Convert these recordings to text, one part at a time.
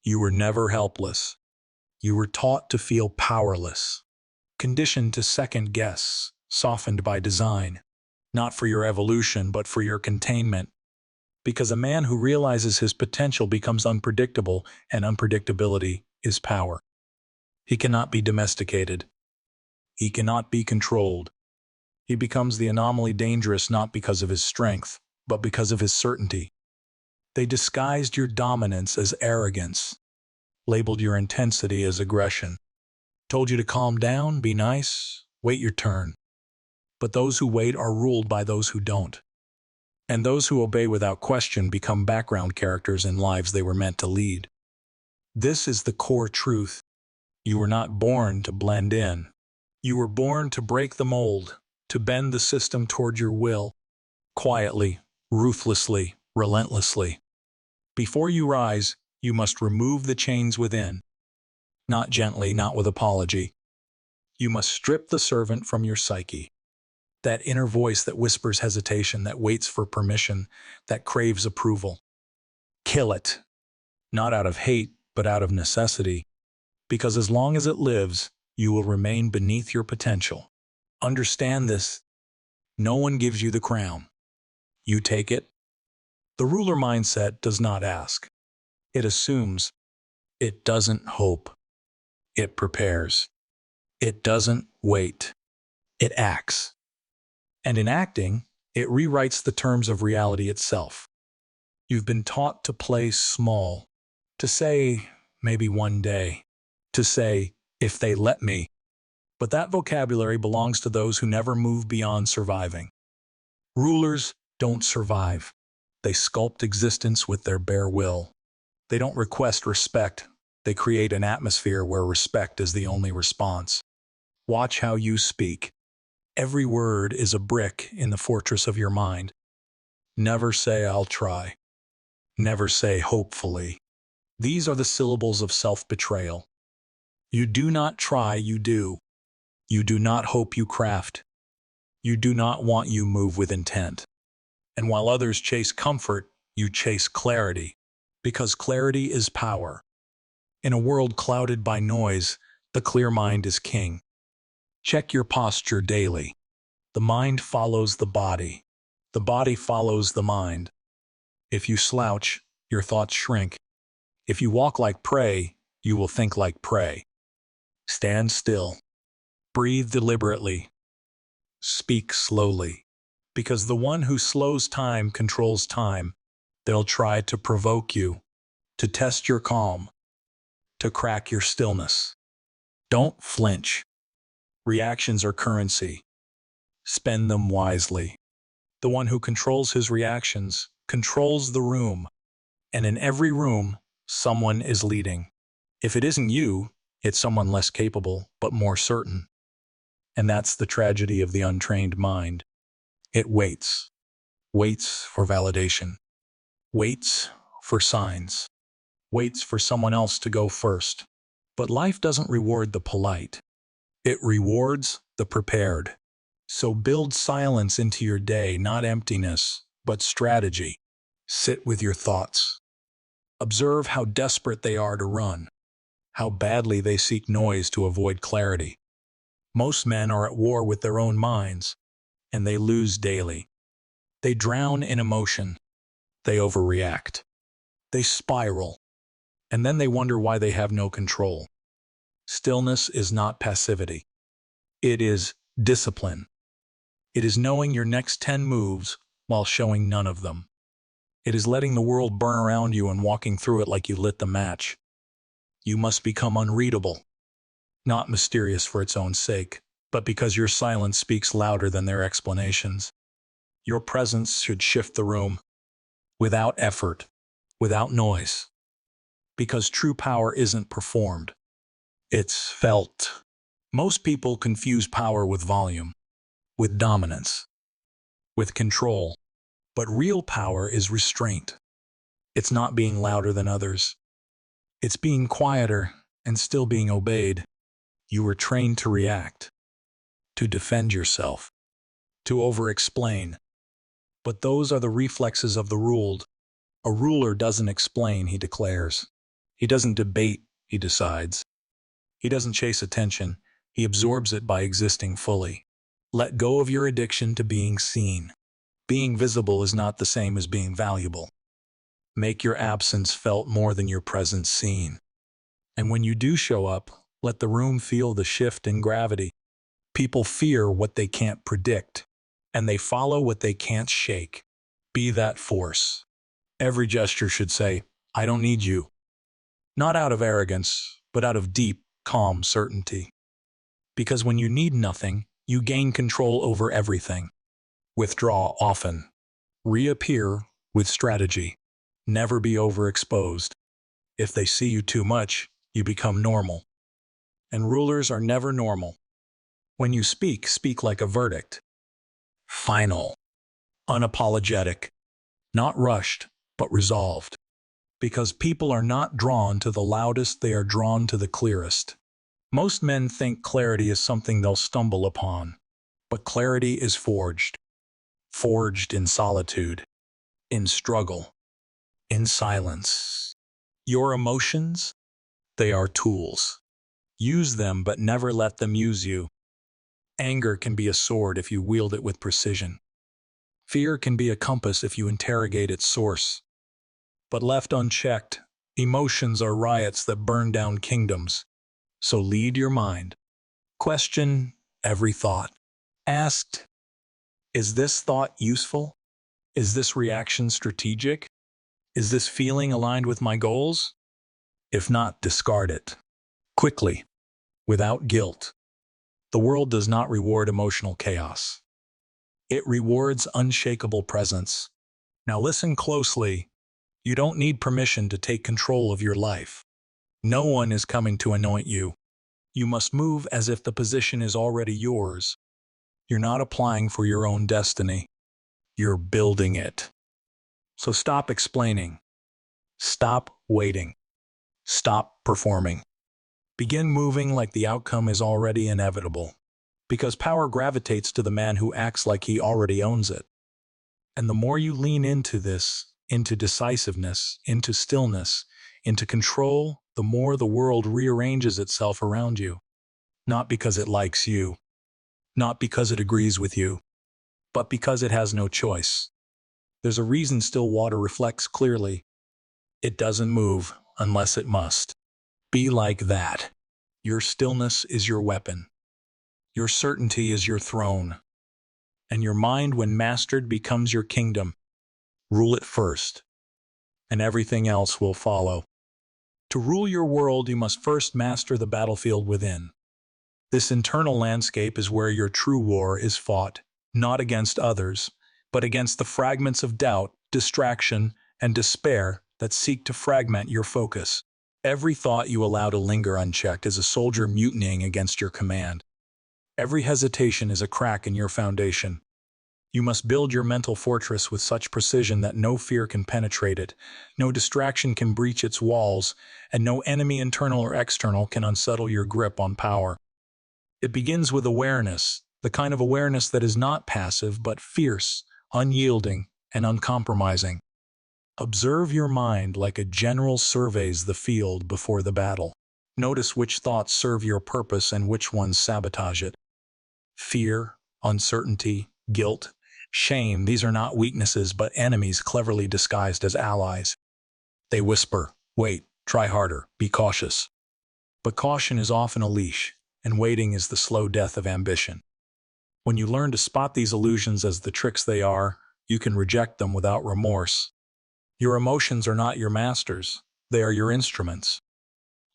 You were never helpless. You were taught to feel powerless, conditioned to second guess, softened by design, not for your evolution, but for your containment. Because a man who realizes his potential becomes unpredictable, and unpredictability is power. He cannot be domesticated. He cannot be controlled. He becomes the anomaly, dangerous not because of his strength, but because of his certainty. They disguised your dominance as arrogance, labeled your intensity as aggression, told you to calm down, be nice, wait your turn. But those who wait are ruled by those who don't. And those who obey without question become background characters in lives they were meant to lead. This is the core truth. You were not born to blend in. You were born to break the mold, to bend the system toward your will, quietly, ruthlessly, relentlessly. Before you rise, you must remove the chains within. Not gently, not with apology. You must strip the servant from your psyche. That inner voice that whispers hesitation, that waits for permission, that craves approval. Kill it. Not out of hate, but out of necessity. Because as long as it lives, you will remain beneath your potential. Understand this. No one gives you the crown. You take it. The ruler mindset does not ask. It assumes. It doesn't hope. It prepares. It doesn't wait. It acts. And in acting, it rewrites the terms of reality itself. You've been taught to play small, to say, maybe one day, to say, if they let me. But that vocabulary belongs to those who never move beyond surviving. Rulers don't survive. They sculpt existence with their bare will. They don't request respect. They create an atmosphere where respect is the only response. Watch how you speak. Every word is a brick in the fortress of your mind. Never say, I'll try. Never say, hopefully. These are the syllables of self-betrayal. You do not try, you do. You do not hope, you craft. You do not want, you move with intent. And while others chase comfort, you chase clarity. Because clarity is power. In a world clouded by noise, the clear mind is king. Check your posture daily. The mind follows the body. The body follows the mind. If you slouch, your thoughts shrink. If you walk like prey, you will think like prey. Stand still. Breathe deliberately. Speak slowly. Because the one who slows time controls time. They'll try to provoke you, to test your calm, to crack your stillness. Don't flinch. Reactions are currency. Spend them wisely. The one who controls his reactions controls the room. And in every room, someone is leading. If it isn't you, it's someone less capable, but more certain. And that's the tragedy of the untrained mind. It waits. Waits for validation. Waits for signs. Waits for someone else to go first. But life doesn't reward the polite. It rewards the prepared. So build silence into your day, not emptiness, but strategy. Sit with your thoughts. Observe how desperate they are to run, how badly they seek noise to avoid clarity. Most men are at war with their own minds, and they lose daily. They drown in emotion. They overreact. They spiral. And then they wonder why they have no control. Stillness is not passivity. It is discipline. It is knowing your next 10 moves while showing none of them. It is letting the world burn around you and walking through it like you lit the match. You must become unreadable, not mysterious for its own sake, but because your silence speaks louder than their explanations. Your presence should shift the room, without effort, without noise. Because true power isn't performed. It's felt. Most people confuse power with volume, with dominance, with control. But real power is restraint. It's not being louder than others. It's being quieter and still being obeyed. You were trained to react, to defend yourself, to over-explain. But those are the reflexes of the ruled. A ruler doesn't explain, he declares. He doesn't debate, he decides. He doesn't chase attention, he absorbs it by existing fully. Let go of your addiction to being seen. Being visible is not the same as being valuable. Make your absence felt more than your presence seen. And when you do show up, let the room feel the shift in gravity. People fear what they can't predict, and they follow what they can't shake. Be that force. Every gesture should say, I don't need you. Not out of arrogance, but out of deep, calm certainty. Because when you need nothing, you gain control over everything. Withdraw often. Reappear with strategy. Never be overexposed. If they see you too much, you become normal. And rulers are never normal. When you speak, speak like a verdict. Final. Unapologetic. Not rushed, but resolved. Because people are not drawn to the loudest, they are drawn to the clearest. Most men think clarity is something they'll stumble upon. But clarity is forged. Forged in solitude, in struggle, in silence. Your emotions, they are tools. Use them, but never let them use you. Anger can be a sword if you wield it with precision. Fear can be a compass if you interrogate its source. But left unchecked, emotions are riots that burn down kingdoms. So lead your mind. Question every thought. Ask, is this thought useful? Is this reaction strategic? Is this feeling aligned with my goals? If not, discard it. Quickly, without guilt. The world does not reward emotional chaos. It rewards unshakable presence. Now listen closely. You don't need permission to take control of your life. No one is coming to anoint you. You must move as if the position is already yours. You're not applying for your own destiny. You're building it. So stop explaining. Stop waiting. Stop performing. Begin moving like the outcome is already inevitable. Because power gravitates to the man who acts like he already owns it. And the more you lean into this, into decisiveness, into stillness, into control, the more the world rearranges itself around you. Not because it likes you, not because it agrees with you, but because it has no choice. There's a reason still water reflects clearly. It doesn't move unless it must. Be like that. Your stillness is your weapon. Your certainty is your throne. And your mind, when mastered, becomes your kingdom. Rule it first, and everything else will follow. To rule your world, you must first master the battlefield within. This internal landscape is where your true war is fought, not against others, but against the fragments of doubt, distraction, and despair that seek to fragment your focus. Every thought you allow to linger unchecked is a soldier mutinying against your command. Every hesitation is a crack in your foundation. You must build your mental fortress with such precision that no fear can penetrate it, no distraction can breach its walls, and no enemy, internal or external, can unsettle your grip on power. It begins with awareness, the kind of awareness that is not passive but fierce, unyielding, and uncompromising. Observe your mind like a general surveys the field before the battle. Notice which thoughts serve your purpose and which ones sabotage it. Fear, uncertainty, guilt, shame, these are not weaknesses but enemies cleverly disguised as allies. They whisper, wait, try harder, be cautious. But caution is often a leash, and waiting is the slow death of ambition. When you learn to spot these illusions as the tricks they are, you can reject them without remorse. Your emotions are not your masters, they are your instruments.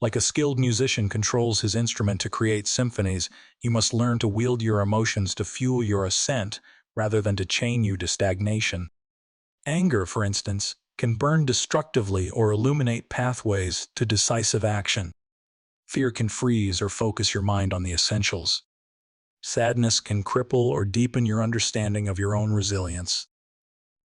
Like a skilled musician controls his instrument to create symphonies, you must learn to wield your emotions to fuel your ascent rather than to chain you to stagnation. Anger, for instance, can burn destructively or illuminate pathways to decisive action. Fear can freeze or focus your mind on the essentials. Sadness can cripple or deepen your understanding of your own resilience.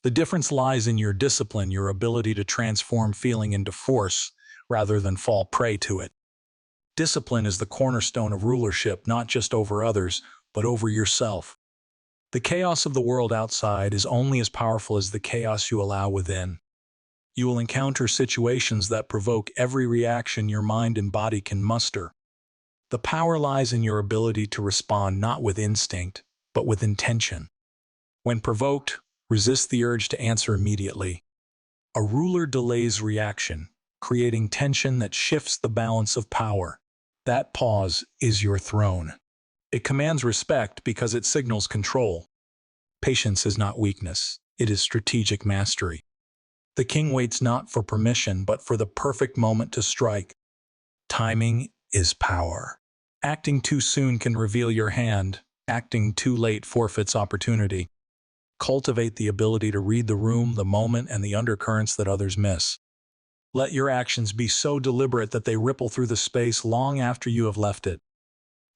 The difference lies in your discipline, your ability to transform feeling into force rather than fall prey to it. Discipline is the cornerstone of rulership, not just over others, but over yourself. The chaos of the world outside is only as powerful as the chaos you allow within. You will encounter situations that provoke every reaction your mind and body can muster. The power lies in your ability to respond not with instinct, but with intention. When provoked, resist the urge to answer immediately. A ruler delays reaction, creating tension that shifts the balance of power. That pause is your throne. It commands respect because it signals control. Patience is not weakness, it is strategic mastery. The king waits not for permission, but for the perfect moment to strike. Timing is power. Acting too soon can reveal your hand. Acting too late forfeits opportunity. Cultivate the ability to read the room, the moment, and the undercurrents that others miss. Let your actions be so deliberate that they ripple through the space long after you have left it.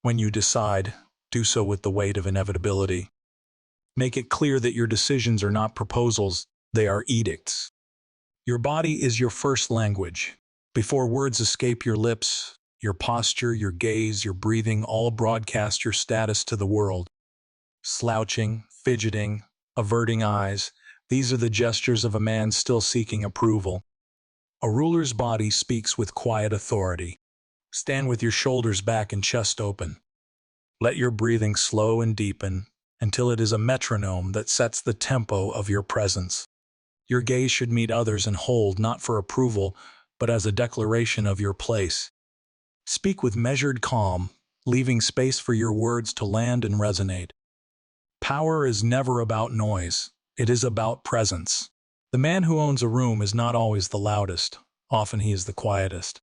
When you decide, do so with the weight of inevitability. Make it clear that your decisions are not proposals, they are edicts. Your body is your first language. Before words escape your lips, your posture, your gaze, your breathing all broadcast your status to the world. Slouching, fidgeting, averting eyes, these are the gestures of a man still seeking approval. A ruler's body speaks with quiet authority. Stand with your shoulders back and chest open. Let your breathing slow and deepen until it is a metronome that sets the tempo of your presence. Your gaze should meet others and hold not for approval, but as a declaration of your place. Speak with measured calm, leaving space for your words to land and resonate. Power is never about noise. It is about presence. The man who owns a room is not always the loudest. Often he is the quietest.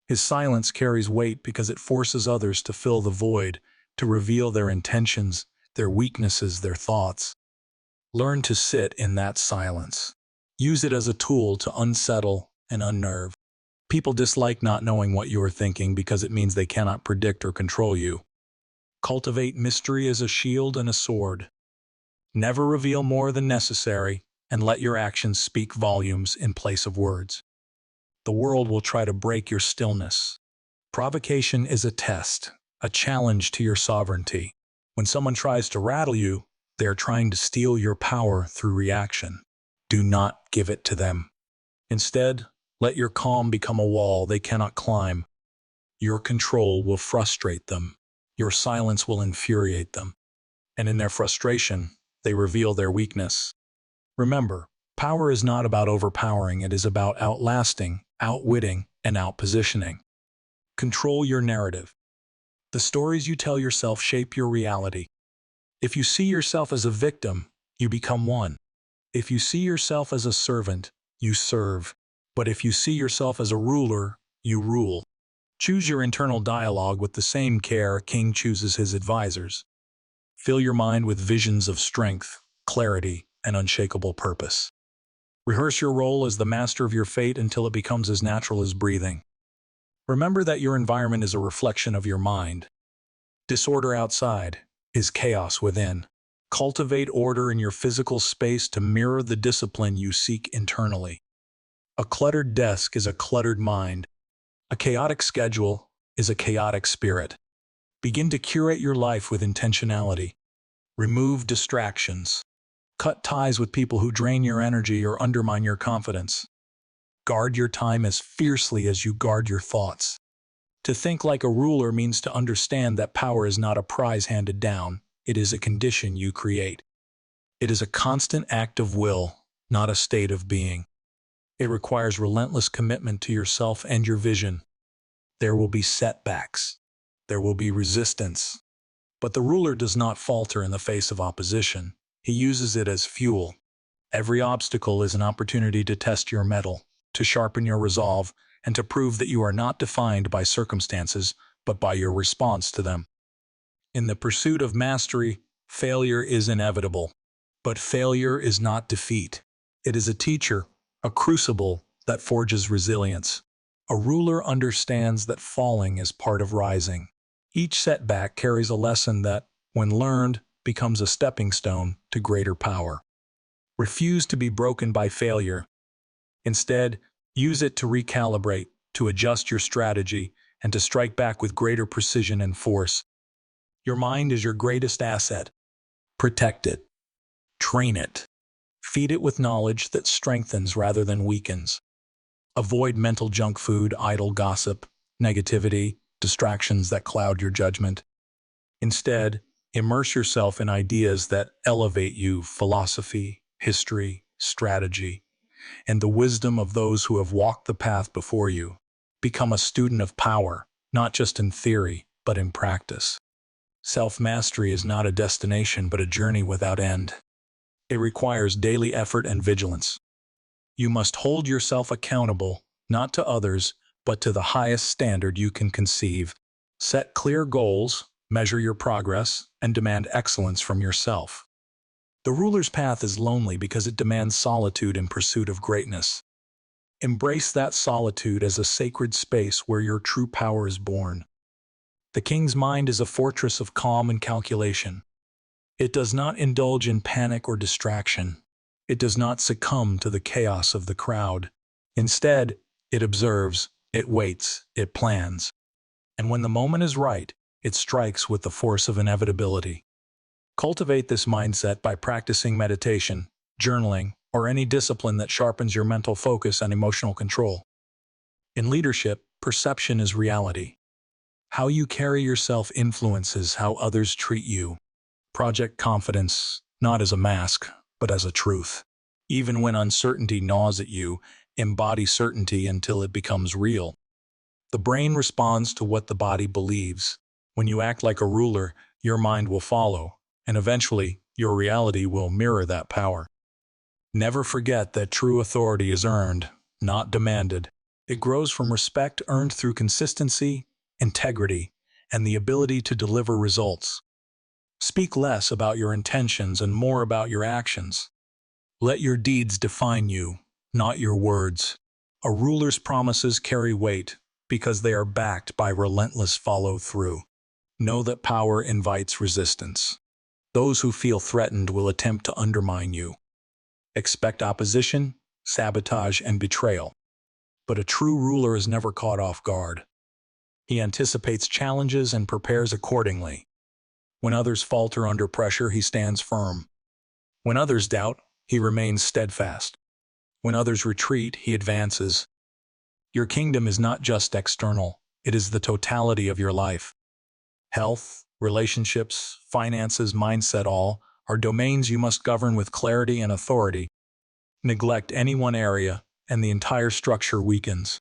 His silence carries weight because it forces others to fill the void, to reveal their intentions, their weaknesses, their thoughts. Learn to sit in that silence. Use it as a tool to unsettle and unnerve. People dislike not knowing what you are thinking because it means they cannot predict or control you. Cultivate mystery as a shield and a sword. Never reveal more than necessary, and let your actions speak volumes in place of words. The world will try to break your stillness. Provocation is a test, a challenge to your sovereignty. When someone tries to rattle you, they are trying to steal your power through reaction. Do not give it to them. Instead, let your calm become a wall they cannot climb. Your control will frustrate them. Your silence will infuriate them. And in their frustration, they reveal their weakness. Remember, power is not about overpowering, it is about outlasting, outwitting, and outpositioning. Control your narrative. The stories you tell yourself shape your reality. If you see yourself as a victim, you become one. If you see yourself as a servant, you serve. But if you see yourself as a ruler, you rule. Choose your internal dialogue with the same care a king chooses his advisors. Fill your mind with visions of strength, clarity, and unshakable purpose. Rehearse your role as the master of your fate until it becomes as natural as breathing. Remember that your environment is a reflection of your mind. Disorder outside is chaos within. Cultivate order in your physical space to mirror the discipline you seek internally. A cluttered desk is a cluttered mind. A chaotic schedule is a chaotic spirit. Begin to curate your life with intentionality. Remove distractions. Cut ties with people who drain your energy or undermine your confidence. Guard your time as fiercely as you guard your thoughts. To think like a ruler means to understand that power is not a prize handed down, it is a condition you create. It is a constant act of will, not a state of being. It requires relentless commitment to yourself and your vision. There will be setbacks. There will be resistance. But the ruler does not falter in the face of opposition. He uses it as fuel. Every obstacle is an opportunity to test your mettle, to sharpen your resolve, and to prove that you are not defined by circumstances, but by your response to them. In the pursuit of mastery, failure is inevitable. But failure is not defeat. It is a teacher, a crucible that forges resilience. A ruler understands that falling is part of rising. Each setback carries a lesson that, when learned, becomes a stepping stone to greater power. Refuse to be broken by failure. Instead, use it to recalibrate, to adjust your strategy, and to strike back with greater precision and force. Your mind is your greatest asset. Protect it. Train it. Feed it with knowledge that strengthens rather than weakens. Avoid mental junk food, idle gossip, negativity, distractions that cloud your judgment. Instead, immerse yourself in ideas that elevate you, philosophy, history, strategy, and the wisdom of those who have walked the path before you. Become a student of power, not just in theory, but in practice. Self-mastery is not a destination but a journey without end. It requires daily effort and vigilance. You must hold yourself accountable, not to others, but to the highest standard you can conceive. Set clear goals, measure your progress, and demand excellence from yourself. The ruler's path is lonely because it demands solitude in pursuit of greatness. Embrace that solitude as a sacred space where your true power is born. The king's mind is a fortress of calm and calculation. It does not indulge in panic or distraction. It does not succumb to the chaos of the crowd. Instead, it observes, it waits, it plans. And when the moment is right, it strikes with the force of inevitability. Cultivate this mindset by practicing meditation, journaling, or any discipline that sharpens your mental focus and emotional control. In leadership, perception is reality. How you carry yourself influences how others treat you. Project confidence, not as a mask, but as a truth. Even when uncertainty gnaws at you, embody certainty until it becomes real. The brain responds to what the body believes. When you act like a ruler, your mind will follow, and eventually, your reality will mirror that power. Never forget that true authority is earned, not demanded. It grows from respect earned through consistency, integrity, and the ability to deliver results. Speak less about your intentions and more about your actions. Let your deeds define you, not your words. A ruler's promises carry weight because they are backed by relentless follow-through. Know that power invites resistance. Those who feel threatened will attempt to undermine you. Expect opposition, sabotage, and betrayal. But a true ruler is never caught off guard. He anticipates challenges and prepares accordingly. When others falter under pressure, he stands firm. When others doubt, he remains steadfast. When others retreat, he advances. Your kingdom is not just external, it is the totality of your life. Health, relationships, finances, mindset, all are domains you must govern with clarity and authority. Neglect any one area, and the entire structure weakens.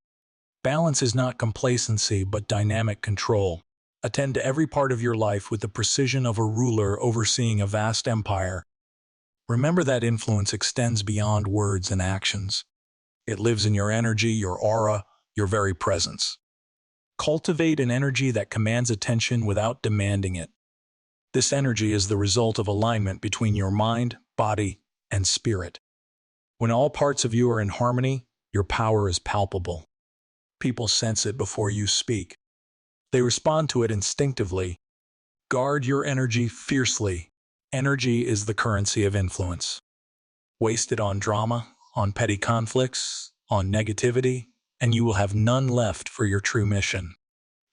Balance is not complacency, but dynamic control. Attend to every part of your life with the precision of a ruler overseeing a vast empire. Remember that influence extends beyond words and actions. It lives in your energy, your aura, your very presence. Cultivate an energy that commands attention without demanding it. This energy is the result of alignment between your mind, body, and spirit. When all parts of you are in harmony, your power is palpable. People sense it before you speak. They respond to it instinctively. Guard your energy fiercely. Energy is the currency of influence. Waste it on drama, on petty conflicts, on negativity, and you will have none left for your true mission.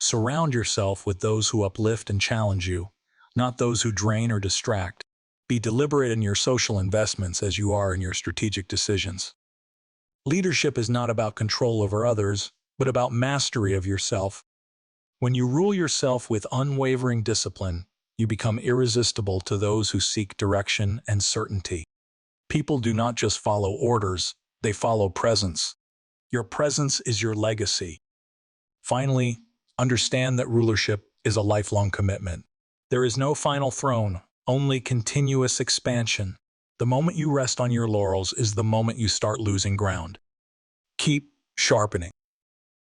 Surround yourself with those who uplift and challenge you, not those who drain or distract. Be deliberate in your social investments as you are in your strategic decisions. Leadership is not about control over others, but about mastery of yourself. When you rule yourself with unwavering discipline, you become irresistible to those who seek direction and certainty. People do not just follow orders, they follow presence. Your presence is your legacy. Finally, understand that rulership is a lifelong commitment. There is no final throne, only continuous expansion. The moment you rest on your laurels is the moment you start losing ground. Keep sharpening.